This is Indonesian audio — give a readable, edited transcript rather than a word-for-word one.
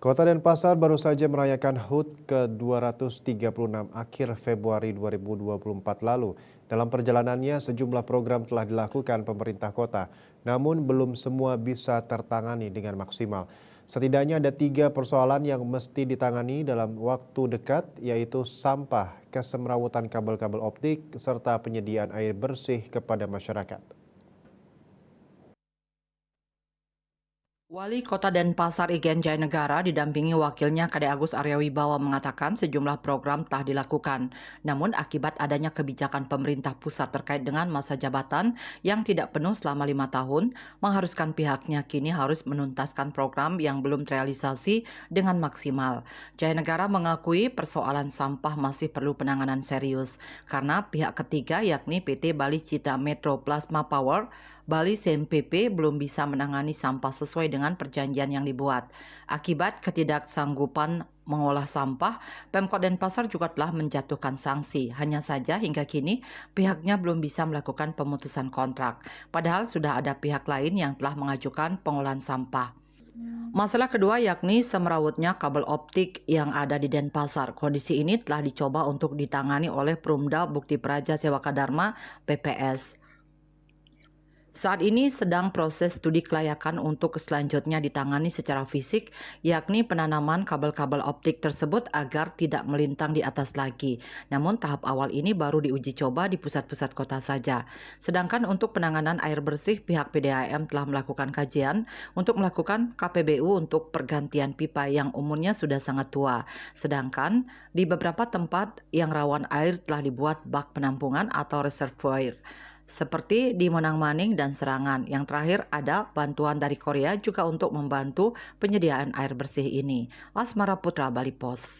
Kota Denpasar baru saja merayakan HUT ke-236 akhir Februari 2024 lalu. Dalam perjalanannya, sejumlah program telah dilakukan pemerintah kota, namun belum semua bisa tertangani dengan maksimal. Setidaknya ada 3 persoalan yang mesti ditangani dalam waktu dekat, yaitu sampah, kesemrawutan kabel-kabel optik, serta penyediaan air bersih kepada masyarakat. Wali Kota Denpasar Igen Jayanegara didampingi wakilnya Kade Agus Aryawibawa mengatakan sejumlah program telah dilakukan. Namun akibat adanya kebijakan pemerintah pusat terkait dengan masa jabatan yang tidak penuh selama 5 tahun, mengharuskan pihaknya kini harus menuntaskan program yang belum terrealisasi dengan maksimal. Jayanegara mengakui persoalan sampah masih perlu penanganan serius karena pihak ketiga yakni PT Bali Citra Metro Plasma Power Bali CMPP belum bisa menangani sampah sesuai dengan perjanjian yang dibuat. Akibat ketidaksanggupan mengolah sampah, Pemkot Denpasar juga telah menjatuhkan sanksi. Hanya saja hingga kini pihaknya belum bisa melakukan pemutusan kontrak. Padahal sudah ada pihak lain yang telah mengajukan pengolahan sampah. Masalah kedua yakni semrawutnya kabel optik yang ada di Denpasar. Kondisi ini telah dicoba untuk ditangani oleh Perumda Bukti Praja Sewaka Dharma (PPS). Saat ini sedang proses studi kelayakan untuk selanjutnya ditangani secara fisik, yakni penanaman kabel-kabel optik tersebut agar tidak melintang di atas lagi. Namun tahap awal ini baru diuji coba di pusat-pusat kota saja. Sedangkan untuk penanganan air bersih, pihak PDAM telah melakukan kajian untuk melakukan KPBU untuk pergantian pipa yang umurnya sudah sangat tua. Sedangkan di beberapa tempat yang rawan air telah dibuat bak penampungan atau reservoir. Seperti di Monang Maning dan Serangan. Yang terakhir ada bantuan dari Korea juga untuk membantu penyediaan air bersih ini. Asmara Putra, Bali Pos.